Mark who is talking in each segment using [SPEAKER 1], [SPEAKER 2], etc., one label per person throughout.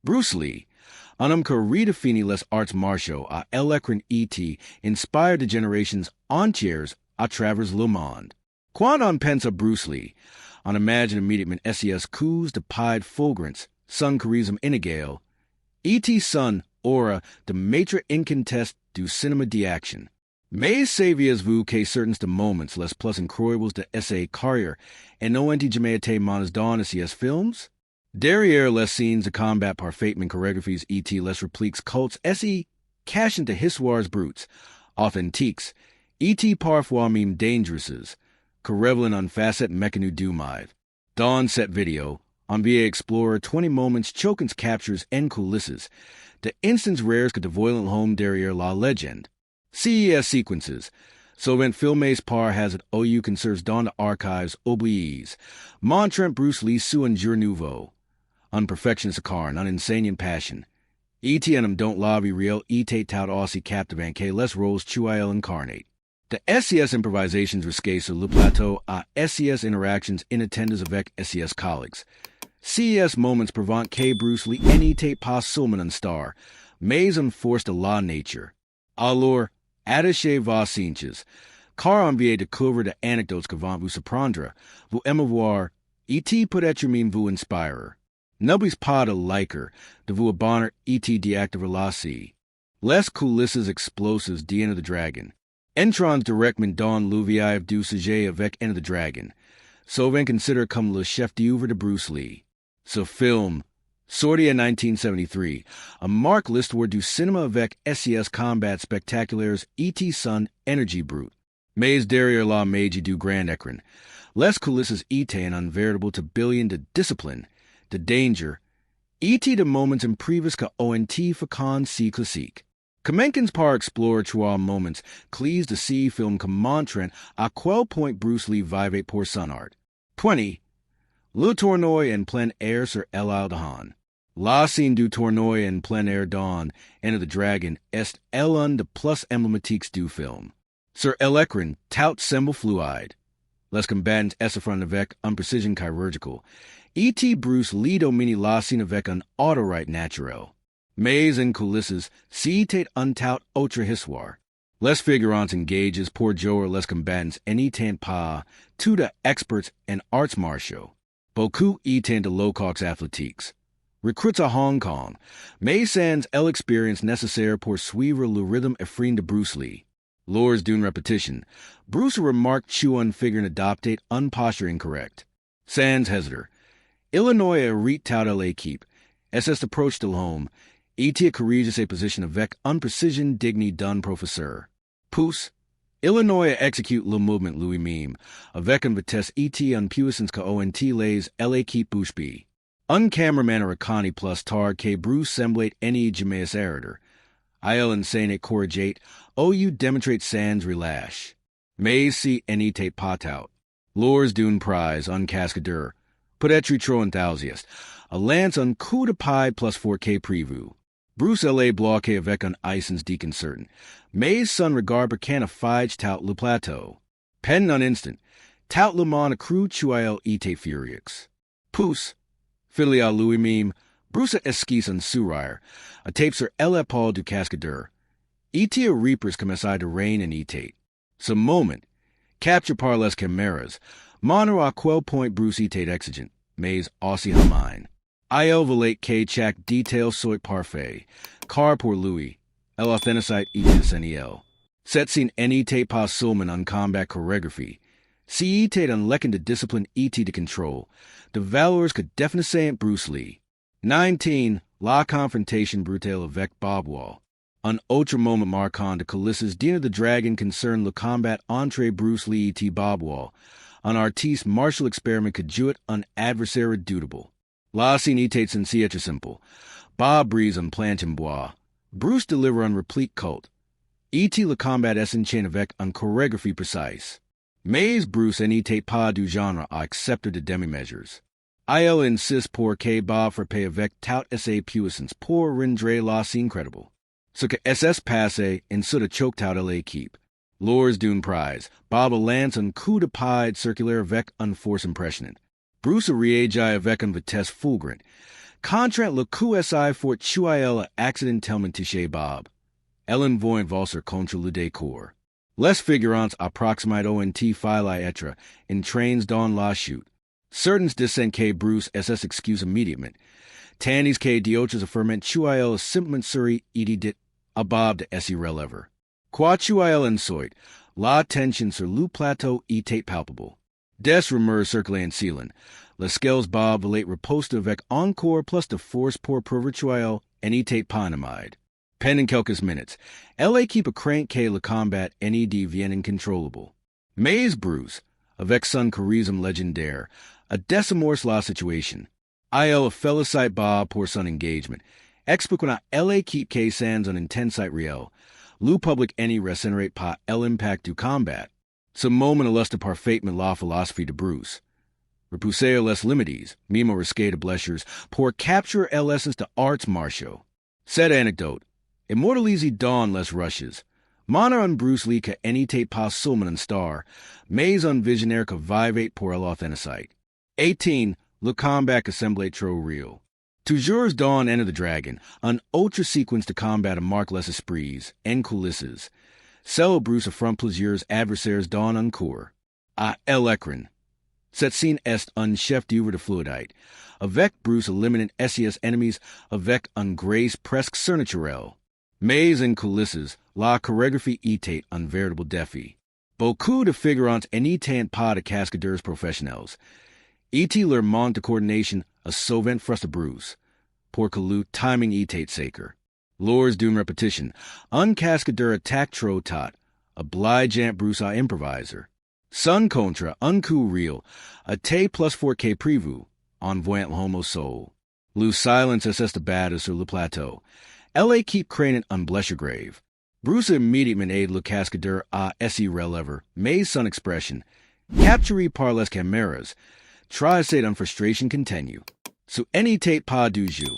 [SPEAKER 1] Bruce Lee, unum que redefini les arts martiaux à l'écran et inspire de generations entières à travers le monde. Quand on pense à Bruce Lee, on imagine immédiatement ses coups de pied fulgurants, son charisme inégal, et son aura de maître inconteste du cinéma d'action. Mais saviez-vous que certains de moments les plus incroyables de sa carrière n'ont jamais été menés dans ses films? Derrière les scenes de combat parfaitement chorégraphies et les répliques cultes cachent de histoires brutes, authentiques, et parfois même dangereuses, que révèlent une facette méconnue du monde. Dans cette vidéo, on va explorer 20 moments choquants captures en coulisses, de instants rares que dévoilent home derrière la légende. CES sequences, souvent filmés par Hazard OU conserves dans les archives oubliées, montrant Bruce Lee sous un jour nouveau. Une perfection s'incarne, une enseignant passion. Et don't la vie réelle et tout aussi captivant que les rôles tuail incarnate. The SES improvisations risquées sur le plateau à SES interactions inattendues avec SES colleagues. CES moments prouvent que Bruce Lee n'était pas seulement un star, mais une force de la nature. Alors, attachez vos cinches, car on vient de couvrir des anecdotes que vont vous surprendre, vous émouvoir, et peut-être même vous inspirer. N'oubliez pas de liker, de vous abonner et d'activer la cloche. Les coulisses explosives d'Enter the Dragon. Entrons directement dans le vif du sujet avec Enter the Dragon, souvent considéré comme le chef d'œuvre de Bruce Lee. Ce film, sorti en 1973, marque l'histoire du cinéma avec ses combats spectaculaires et son énergie brute. Mais derrière la magie du grand écran, les coulisses étaient un véritable tourbillon de discipline, de danger, et de moments imprévus que ont fecond si classique. Commençons par explorer trois moments clés de ce film qui montrent à quel point Bruce Lee vivait pour son art. 20. Le tournoi en plein air sur l'île de Han. La scène du tournoi en plein air dans Enter the Dragon est l'un des plus emblématiques du film. Sur l'écran, tout semble fluide. Les combattants s'affrontent avec une précision chirurgicale. Et Bruce Lee domine la scène avec un autorite naturel. Mais en coulisses, c'était un tout autre histoire. Les figurants engagés pour jouer les combattants n'étaient pas tous des experts en arts martiaux. Beaucoup étaient de low-cost athlétiques. Recrutés à Hong Kong, mais sans l'expérience nécessaire pour suivre le rythme effréné de Bruce Lee. Lors d'une répétition, Bruce remarque sur une figure adopté une posture incorrecte. Sans hésiter, Illinois a tout l'équipe, SS approche de l'homme, et corrige ses positions avec une précision digne d'un professeur. Pousse, Illinois exécute le mouvement lui-même, avec une vitesse et une puissance que ont les l'équipe bouche bée. Un cameraman a reconnu plus tard que Bruce semblait jamais erreur. Il enseigne corrigate, OU démontrate sans relâche. Mais si n'était pas tout. Lors d'une prise, un cascadeur, peut-être trop enthusiaste, lance un coup de pied plus fort que prévu. Bruce est bloqué avec un essence déconcertant, mais son regard percane fige tout le plateau. Pendant un instant, tout le monde a cru qu'il était furieux. Pousse, fidèle à lui-même, Bruce esquisse un sourire, a tape sur l'épaule du cascadeur. Et reapers commençaient de reign en été. Ce moment, capturé par les caméras, montre à quel point Bruce était exigent, mais aussi humain. Il voulait que chaque détail soit parfait, car pour lui, l'authenticité était essentielle. Cette scène n'était pas seulement un combat chorégraphie, c'était un leçon de discipline et de contrôle, de valeurs que définissaient Bruce Lee. 19. La confrontation brutale avec Bob Wall. Un autre moment marquant de coulisses d'Enter the Dragon concerne le combat entre Bruce Lee et Bob Wall, un artiste martial expériment que jouait un adversaire redoutable. La scène était censée être simple. Bob brise un planche en bois. Bruce délivre une réplique culte. Et le combat est enchaîné avec une chorégraphie précise. Mais Bruce n'était pas du genre à accepter de demi-mesures. Il insiste pour que Bob frappe avec toute sa puissance pour rendre la scène crédible. Ce que SS passe ensuite a choqué toute l'équipe. Lors d'une prise, Bob lance un coup de pied circulaire avec une force impressionnante. Bruce réagit avec une vitesse fulgurante, Contrant le QSI for Chuael accident tellement touché Bob. Ellen voyant valser contre le décor. Les figurants approximate ont fili etre in trains dans la chute. Certains descent que Bruce ss excuse immediatement. Tannis que diotres affirment Chuael simplement suri idi dit abab de essi relever. Qua Chuael en soit, la tension sur le plateau était palpable. Des rumeurs circulaient en Sealand. Les scales Bob relate riposte avec encore plus de force pour Chuael en était panamide. Pendant quelques minutes, elle keep a crank que le combat ned vient incontrollable. Mais Bruce, avec son charisme légendaire, a désamorce la situation. Il félicite Bob pour son engagement. Expliquant elle keep que sans un intensite réel. Le public any ressenrate pas l'impact du combat. Ce moment illustre parfaitement la philosophie de Bruce. Repousser les limites, mimo risque de blessures, pour capture l'essence de arts martiaux. Cette anecdote, immortaliser dans les rushes. Mana on Bruce Lee que n'était pas seulement un star, mais un visionnaire que vivait pour l'authenticite. 18. Le combat que semblait trop real. Toujours dans Enter the Dragon, un autre séquence de combat marque les esprits, en coulisses. Celle Bruce affronte plusieurs adversaires dans un cours. À l'écran. Cette scène est un chef d'œuvre de fluidite. Avec Bruce éliminant ses ennemis avec un grace presque surnaturel. Mais en coulisses, la chorégraphie était un véritable défi. Beaucoup de figurants n'étaient pas de cascadeurs professionnels. Était leur manque de coordination a sauvant frustre Bruce. Pour que le timing était sacre. Lors d'une répétition, un cascadeur attaque trop tôt, obligeant Bruce à improviser. Son contra un coup real, a te plus fort que prévu, en voyant l'homo soul. Le silence est de battre sur le plateau. Elle keep craignant un blessure grave. Bruce immediatement aide le cascadeur à essayer relever, mais son expression, capturé par les caméras, tries en frustration continue. Su n'était pas du jeu.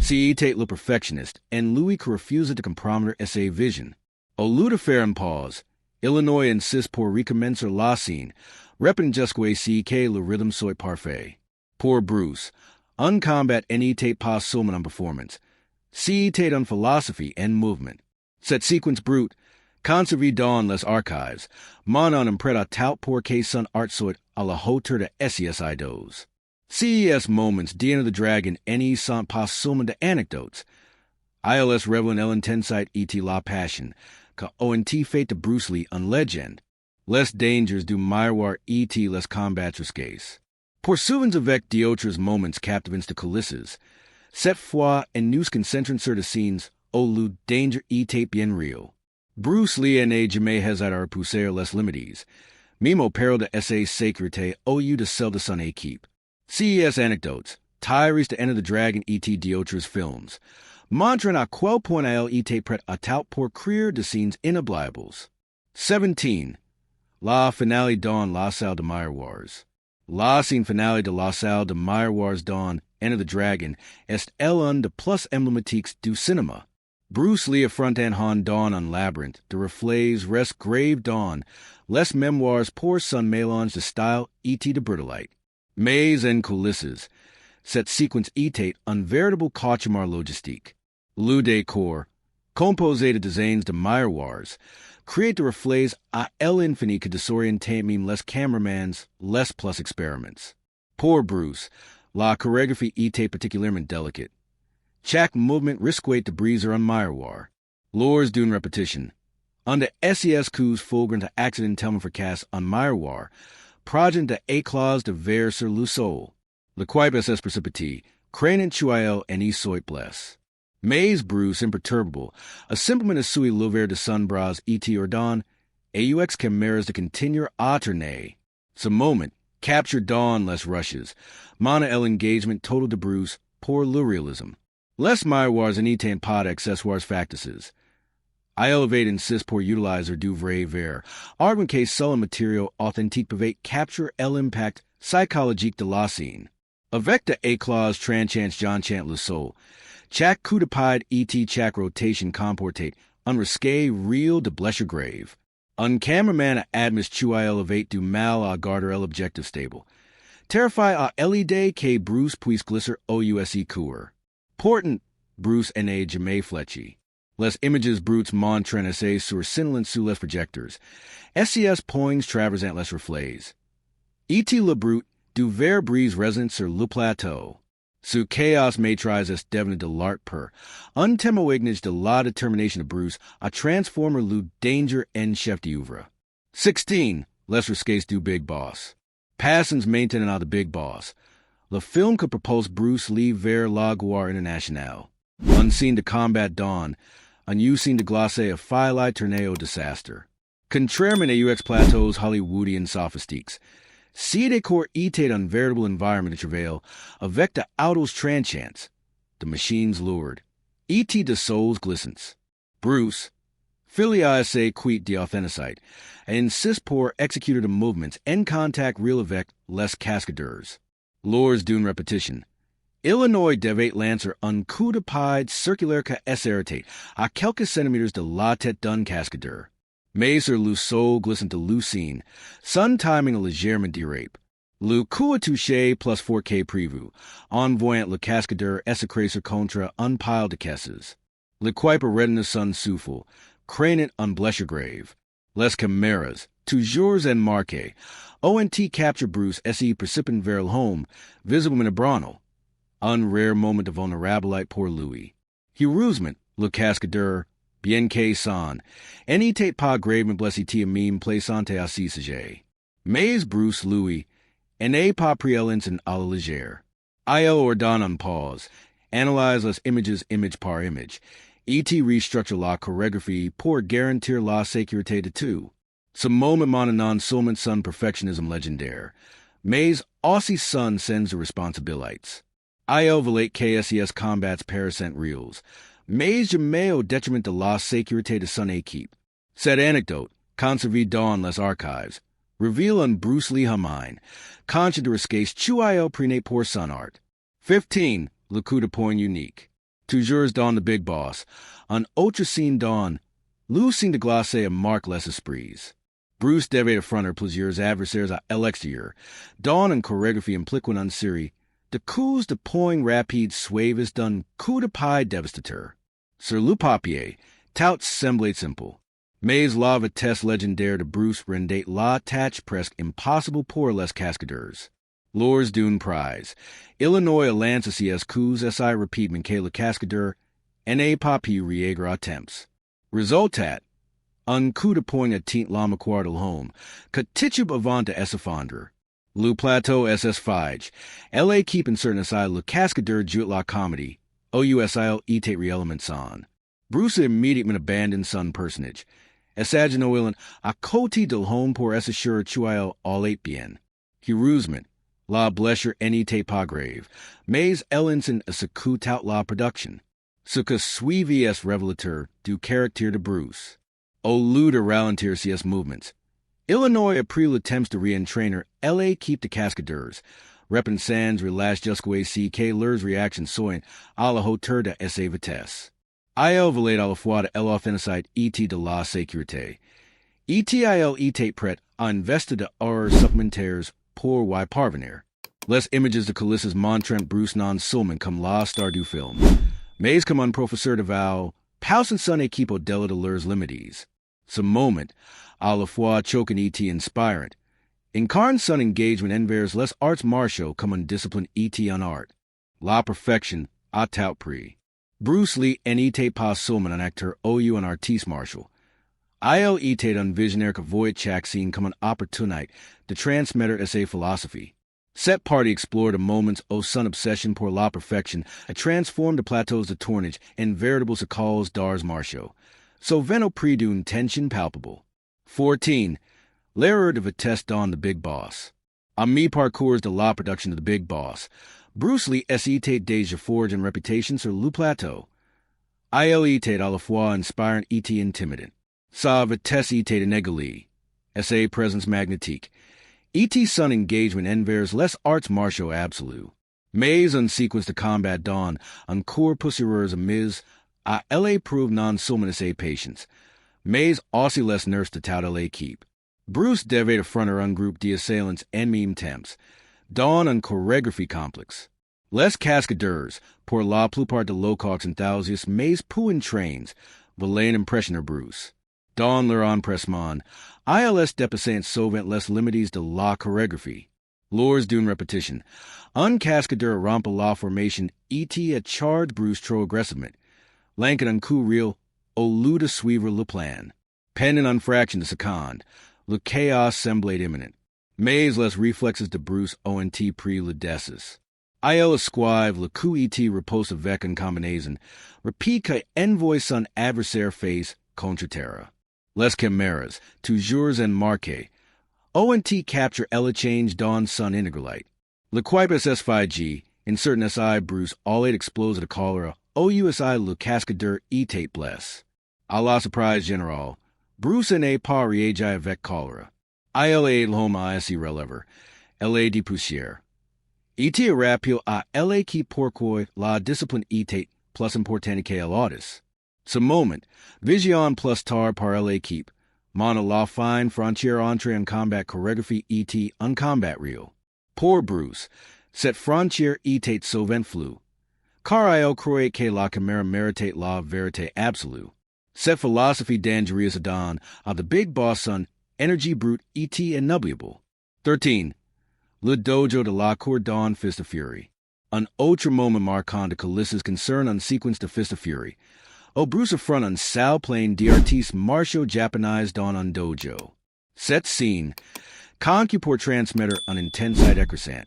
[SPEAKER 1] Si était le perfectionniste, en lui qui refuse de compromettre sa vision. Au lieu de faire une pause, Illinois insiste pour recommencer la scène, répondant jusqu'à ce que le rythme soit parfait. Pour Bruce, un combat n'était pas seulement en performance, c'était une philosophie en mouvement. Cette séquence brute, conservée dans les archives, m'en un prêt à tout pour que son art soit à la hauteur de ses idoles. CES moments d'Enter the Dragon n'y sont pas seulement de anecdotes. ILS revelant l'intensite et la passion, que ont fait de Bruce Lee une légende. Les dangers du miroir et les combats risqués. Poursuivants avec d'autres moments captivants de coulisses. Cette fois, nous concentrons sur des scenes où le danger était bien réel. Bruce Lee n'a jamais hésité à repousser les limites, même au péril de sa sécurité au lieu de celle de son équipe. CES anecdotes, tires de Enter the Dragon et d'autres films, montrant à quel point elle était prête à tout pour créer des scènes inoubliables. 17. La finale dans la salle de miroirs. La scène finale de la salle de miroirs dans Enter the Dragon est l'un des plus emblématiques du cinéma. Bruce Lee affrontant Han dans un labyrinthe de reflets reste grave dans les mémoires pour son mélange de style et de brutalité. Mais en coulisses, cette séquence était un véritable cauchemar logistique. Le décor, composé de dizaines de miroirs, crée de reflets à l'infini que désorientent même les caméramans, les plus expériments. Pour Bruce, la chorégraphie était particulièrement délicate. Chaque mouvement risquait de briser un miroir. Lors d'une répétition, un de ses coups fulgurant accidentellement fracasse un miroir, projetant de éclats de verre sur le sol. Le quibus est précipité, craignant Chuael en y soit blesse. Mais Bruce, imperturbable, a simplement essuyé le verre de son bras et ordonne, aux caméras de continuer à tourner. Ce moment, captured dans les rushes, mana l'engagement total de Bruce pour le réalisme. Les miroirs n'étaient pas d'accessoires factices. I elevate insiste pour utiliser du vrai verre, arguant que seul un matériau authentique pouvait capturer l'impact psychologique de la scène. Avec de éclats tranchants j'enchant le sol, chaque coup de pied et chaque rotation comportait un risque réel de blessure grave. Un cameraman a admis Chuael elevate du mal à garder l'objectif stable. Terrify a Elide que Bruce puis glisser OUSE cour. Portant Bruce N.A. Jamais Fletchy. Les images brutes mon train essais sur cinelent sous les projecteurs. SCS poings travers ant les reflets. Et le brute du ver brise resident sur le plateau. Su chaos maîtrise est devenu de l'art pur. Untemoignage de la determination de Bruce a transformer le danger en chef d'oeuvre. 16. Les risques du Big Boss. Passons maintenant à the Big Boss. Le film que propose Bruce Lee vers la gloire internationale. Un scene de combat dawn, un scene de glace a fili torneo disaster. Contrairement à UX plateaus hollywoodian sophistiques, si des corps étaient un véritable environment de travail, avec de autos tranchants, de machines lured, et de souls glissants. Bruce, filia essaie quit de authenticite, et insiste pour exécuter de movements en contact real avec les cascadeurs. Lors d'une répétition, Illinois devait lancer un coup de pied circulaire que s'arrêtait à quelques centimètres de la tête d'un cascadeur. Mais sur le sol glissant de Lucine, son timing légèrement dérape. Le coup a touché plus 4K prévu, en voyant le cascadeur s'écraser contre un pile de caisses. Le Kuiper reddenait son souffle, craignant un blessure grave. Les caméras, toujours enmarquées, ONT capture Bruce S.E. précipitant vers le home, visible in a bronel. Un rare moment de vulnérabilité pour lui. Heureusement, le cascadeur, bien que son, n'était pas gravement blessé même plaisante à ses sujets. Mais Bruce Louis n'est pas pris l'instant à la légère. Il ordonne en pause, analyse les images image par image, et restructure la chorégraphie pour garantir la sécurité de tout. Ce moment montre non seulement son perfectionnisme légendaire, mais aussi son sens de responsabilités. Il voulait que SES combats paraissent reals, mais jamais au détriment de la sécurité de son équipe. Cette anecdote, conservée dans les archives, révèle un Bruce Lee humain, conscient de risques qu'il prenait pour son art. 15. Le coup de poing unique. Toujours dans The Big Boss, un autre scene dans le scene de glace marque les esprits. Bruce devait affronter plusieurs adversaires à l'extérieur, dans une chorégraphie impliquant une série de coups de poing rapides suaves d'un coup de pied dévastateur. Sur le papier, tout semblait simple, mais la vitesse légendaire de Bruce rendait la tâche presque impossible pour les cascadeurs. Lors d'une prise, Illinois lance ses coups SI rapidement que le cascadeur n'a pas pu réagir à temps. Résultat, un coup de poing atteint la mâchoire de l'homme, que titube avant de s'effondrer. Le plateau SS Fige, LA keep in certain aside le cascadeur jouit la comédie, OUSIL était réellement son. Bruce immediately abandoned son personage. Essagino illen a côté del home pour s'assurer qu'il allait bien. Heureusement, la blessure n'était pas grave, mais Ellinson a secoue toute la production. Ce que suivit est révélateur du caractère de Bruce. Au lieu de ralentir ses mouvements, Illinois a pris le temps de réentraîner l'équipe de cascadeurs, repensant relâche jusqu'à ce que leurs réactions soient à la hauteur de sa vitesse. Il voulait à la fois de l'authenticité et de la sécurité. Il était prêt à investir de heures supplémentaires pour y parvenir. Les images de coulisses montrant Bruce non seulement comme la star du film, mais comme un professeur de vow, poussant son équipe au-delà de leurs limites. Ce moment, à la fois choquant et inspirant, incarne son engagement envers les arts martiaux comme une discipline et en art. La perfection à tout prix. Bruce Lee n'était pas seulement un acteur ou un artiste martial. Il était un visionnaire que voyait chaque scène comme une opportunité de transmettre sa philosophie. Cette partie explore the moments où son obsession pour la perfection a transformed the plateaux de tournage en véritables écoles d'arts martiaux, so venant prix d'une tension palpable. 14. L'erreur de vitesse dans The Big Boss. À mi-parcours de la production de The Big Boss, Bruce Lee était déjà forgé une réputation sur le plateau. Il était à la fois inspirant et intimidant. Sa vitesse était inégalée, sa présence magnétique, et son engagement envers les arts martiaux absolus. Mais une séquence de combat dans un cours poussiéreux mise à l'épreuve non seulement sa patience, mais aussi les nerfs de toute l'équipe. Bruce devait affronter un groupe d'assaillants en même temps, Dawn on choreography complex. Les cascadeurs, pour la plupart de locox enthusiasts, mais peu in trains, voler impressioner Bruce. Dawn leur empressement, ILS dépassant souvent les limites de la chorégraphie. Lors d'une répétition, un cascadeur rompe la formation et a charge Bruce trop aggressivement. Lankin un coup real, au lieu de suivre le plan. Pen in fraction de seconde, le chaos semblait imminent. Mais les réflexes de Bruce ont pris le dessus. Il esquive le coup et repose avec une combinaison, rapide que envoie son adversaire face contre terre. Les caméras, toujours en marqué, ONT capture elle change dans son integralite. Le quibus S5G, in certain SI Bruce all explose de cholera, OUSI le cascadeur et bless. A la surprise générale, Bruce n'est pas réagi avec cholera. ILA l'homme ISI relever, LA de poussière. Et rapio a LA qui pourquoi la discipline et plus importante que l'autis. Ce moment, vision plus tard par l'équipe, mana la fine frontière entre en combat chorégraphie et un combat real. Pour Bruce, cette frontière était souvent floue, car il croyait que la caméra méritait la vérité absolue. Cette philosophie dangereuse donne à the big boss son énergie brute et inoubliable. 13. Le dojo de la cour d'un Fist of Fury. Un autre moment marquant de Calissa's concern en séquence de Fist of Fury. Bruce affront un sale plain d'artistes martiaux japonais dans un dojo. Cette scène, conçue pour transmettre un intensité écrasante,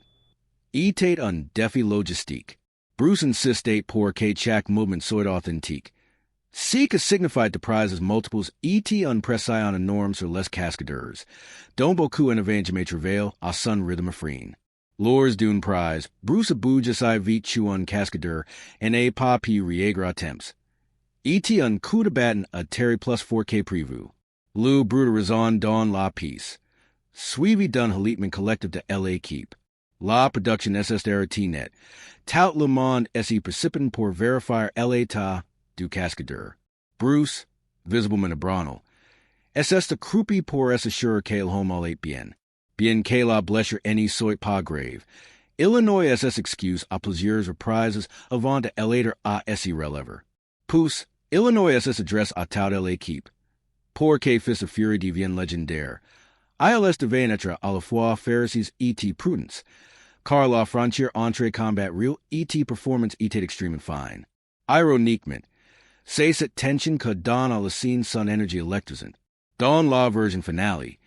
[SPEAKER 1] était un défi logistique. Bruce insistait pour que chaque mouvement soit authentique. Ce que signified the prizes multiples et un pression énorme sur les cascadeurs, dont beaucoup en avant travail à son rythme freen. Lors d'une prize, Bruce bouge sa vite sur un cascadeur et n'a pas pu réagir à temps. Et un coup de bâton à terre plus 4K prévu. Le brute raison dans la pièce. Suivi d'un halitement collectif de l'équipe. La production SSRT-net. Tout le monde est précipitant pour vérifier l'état du cascadeur. Bruce, visiblement ébranlé, est accroupi pour s'assurer que l'homme allait bien. Bien que la blessure n'y soit pas grave. Illinois excuse à plusieurs reprises avant de l'aider à s'y relever. Pousse, Illinois adresse à toute l'équipe. Pour que Fist of Fury devienne légendaire, ILS devait être à la fois Pharisees et prudence, car la frontière entre combat real et performance était extrêmement fine. Ironiquement, c'est cette tension que donne à la scène son énergie électrisante. Dans la version finale,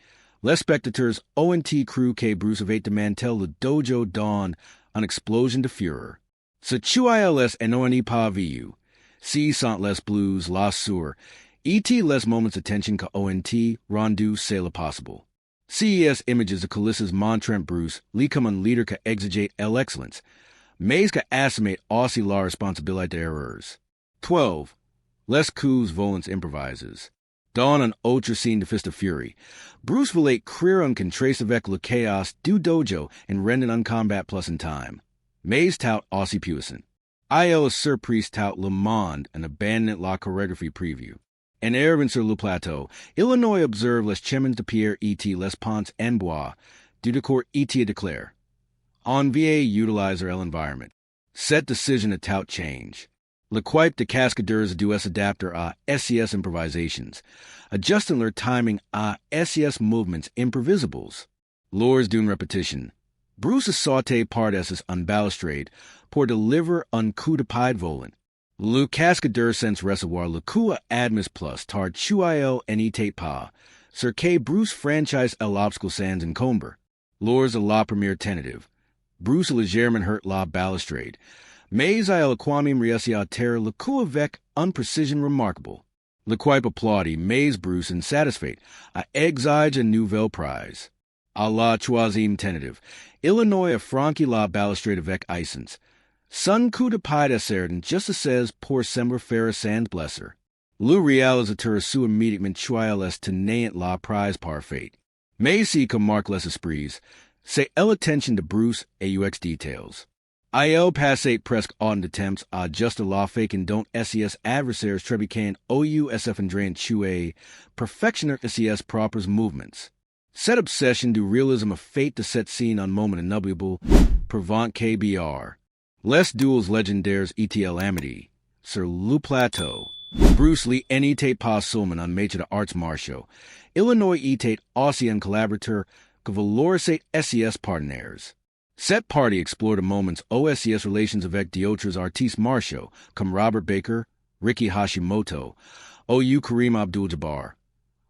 [SPEAKER 1] les spectateurs ont cru que Bruce avait démantelé le dojo dans une explosion de fureur. Ce qu'ILS n'en pas vu, si sont les blues, la sour, et les moments de tension que ont rendu c'est le possible. CES images de Calissa's montrant Bruce li comme un leader que exagite l'excellence, mais que assume aussi la responsabilité d'erreurs. 12. Les coups volants improvises. Dans un autre scene de Fist of Fury, Bruce voulait créer un contraste avec le chaos du dojo et rendre un combat plus in time. Mais tout aussi puissant. Il surprise tout le monde en abandonnant la chorégraphie preview. En arrivant sur le plateau, Illinois observe les chemins de pierre et les ponts en bois du décor et déclare. On va utiliser l'environnement. Cette décision a tout change. L'équipe de cascadeurs doit s'adapter à SES improvisations, adjusting leur timing à SES movements improvisables. Lors d'une répétition, Bruce est sauté par-dessus un balustrade pour deliver un coup de pied volant. Le cascadeur sens recevoir le coup à admis plus tard chuio n'était pas, sur que Bruce franchise l'obstacle sans encombre. Lors de la première tentative, Bruce légèrement hurt la balustrade, mais il a quand même réussi à terre le coup avec une précision remarquable. L'équipe applaudit, mais Bruce, insatisfait, a exige une nouvelle prize. À la troisième tentative, Illinois a franchi la balustrade avec aisance. Son coup de pied est certain, juste assez pour sembler faire sans blessure. Le réalisateur sut immédiatement choisir les tenant la prize parfaite. Mais si comme marque les esprits, c'est l'attention de Bruce et UX details. Il passait presque autant de temps à ajuster la façon dont SES adversaires trébuchaient OUSF endrant tuer perfectionner SES propres movements. Set obsession do realism of fate to set scene on moment innubiable, Provant KBR. Les duels legendaires ETL Amity, Sir Lou Plateau, Bruce Lee Enitate Pas Sulman on Major de Arts Martiaux, Illinois Etate Ossian Collaborateur, Cavalorisate SES Partenaires. Set party explore the moments OSCS relations avec d'autres artistes martiaux, comme Robert Baker, Ricky Hashimoto, OU Kareem Abdul-Jabbar.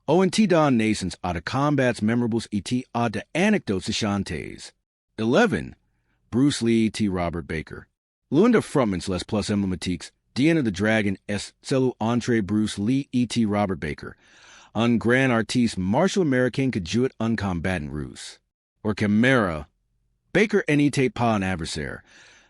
[SPEAKER 1] ONT Don Nascence à de combats memorables et à de anecdotes chantés. 11. Bruce Lee et Robert Baker. L'un de fragments les plus emblématiques, Diana the Dragon est celui entre Bruce Lee et Robert Baker, un grand artiste martial américain que joue un combattant russe. Or Chimera, Baker n'était pas un adversaire,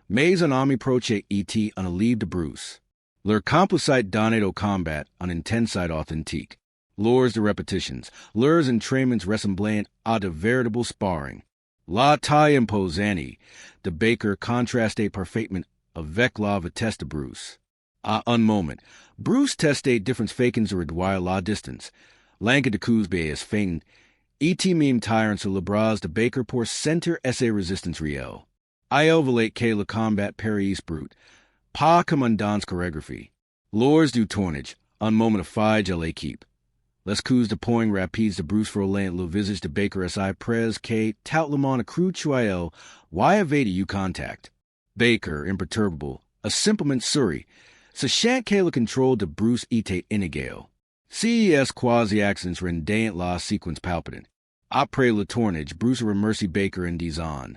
[SPEAKER 1] mais un ami proche et un allié de Bruce. Leur complicite donnait au combat un intensité authentique. Lures de repetitions, lures entraînements ressemblant à de véritables sparring. La taille imposante de Baker contrastait parfaitement avec la vitesse de Bruce. À un moment, Bruce testait différentes façons de réduire la distance. L'angle de Cousbé est feint, et même tirant sur le bras de Baker pour sentir sa résistance réelle. Il voulait que le combat périsse brut, pas comme une danse chorégraphie. Lors du tournage, un moment de faille à l'équipe. Les coups de poing rapides de Bruce frôlant le visage de Baker si près que tout le monde accrut chuael, y avait eu contact. Baker, imperturbable, a simplement souris, sachant que le contrôle de Bruce était inégal. Ces quasi-accidents rendaient la séquence palpitant. Après le tournage, Bruce remercied Baker en disant,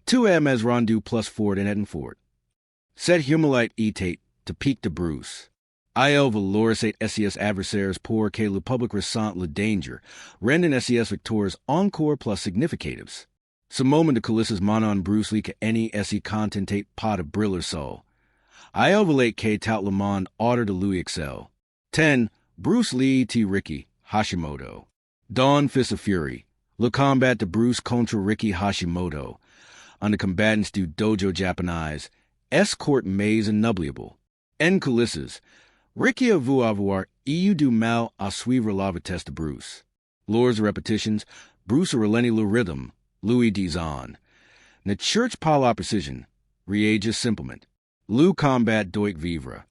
[SPEAKER 1] "Tu m'as rendu plus fort en étant fort." Cette humilité était to pique de Bruce. Il valorisait ses adversaires pour que le public ressent le danger, rendant ses victoires encore plus significatives. Ce moment de coulisses manon Bruce Lee que any se contentait pas de briller seul. Il voulait que tout le monde ordre de lui excel. 10. Bruce Lee et Ricky Hashimoto. Dawn Fist of Fury. Le combat de Bruce contre Ricky Hashimoto. On the combatants du dojo japonais, escort mais inoubliable. En coulisses, Ricky avoue avoir eu du mal à suivre la vitesse de Bruce. Lors de repetitions, Bruce relentit le rythme, Louis disant, "Ne cherche pas la précision, réagis simplement. Le combat doit vivre."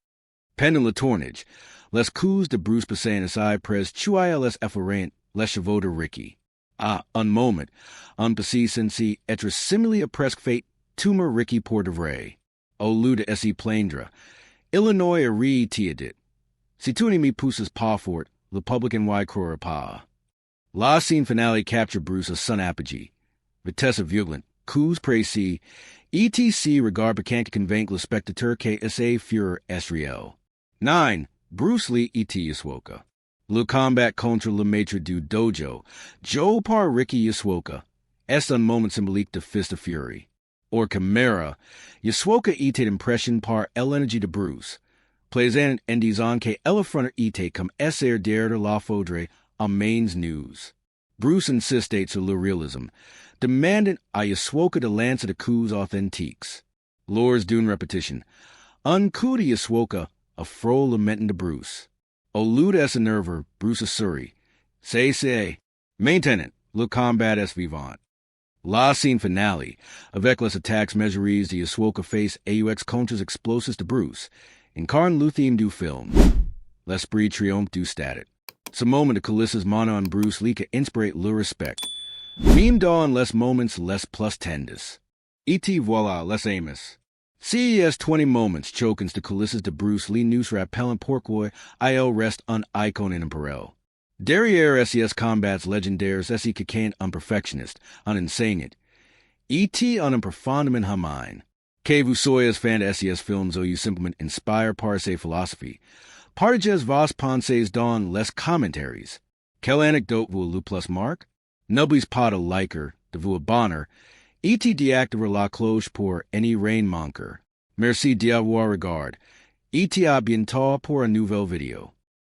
[SPEAKER 1] Pendant le tournage, les coups de Bruce passaient aside près tuaient les efferents les chevaux de Ricky. À un moment, un passé censé être similé à presque fait tumer Ricky pour de vrai. Au lieu de s'y plaindre, Illinois a ri-tiadit. Si tu ne me pousses pas fort, le public en y croira pas. La scène finale capture Bruce à son apogée. Vitesse violente, coups précis, etc. regard piquant qui convainc le spectateur que sa fureur est réelle. 9. Bruce Lee et Yasuoka. Le combat contre le maître du dojo, Joe par Ricky Yasuoka, est un moment symbolique de Fist of Fury. Or Chimera, Yasuoka était impression par l'énergie de Bruce, plaisant en disant que elle affronte était comme esser derrière la faudrait en mains news. Bruce insistait sur le réalisme, demandant à Yasuoka de lancer de coups authentiques. Lors d'une répétition, un coup de Yasuoka affrole le menton de Bruce. Au lieu de s'énerver, Bruce sourit. C'est, maintenant, le combat est vivant. La scène finale, avec les attaques mesurées de Yasuoka face aux contre explosifs de Bruce, incarne le thème du film. L'esprit triomphe du statet. Ce moment de coulisses manon Bruce Lee que inspire le respect. Même dans les moments les plus tendres. Et voilà les amis. CES 20 moments chokens de coulisses de Bruce Lee nous rappellent pourquoi il reste un icône intemporel. Derrière SES combats légendaires SE qu'un un perfectionniste, un enseignant, et un profondément humain. Que vous soyez fan de SES films ou simplement inspiré par ses philosophies, partagez vos pensées dans les commentaires. Quelle anecdote vous le plus marque? N'oubliez pas de liker, de vous abonner, et d'activer la cloche pour any rien manquer. Merci d'avoir regardé, et à bientôt pour une nouvelle vidéo.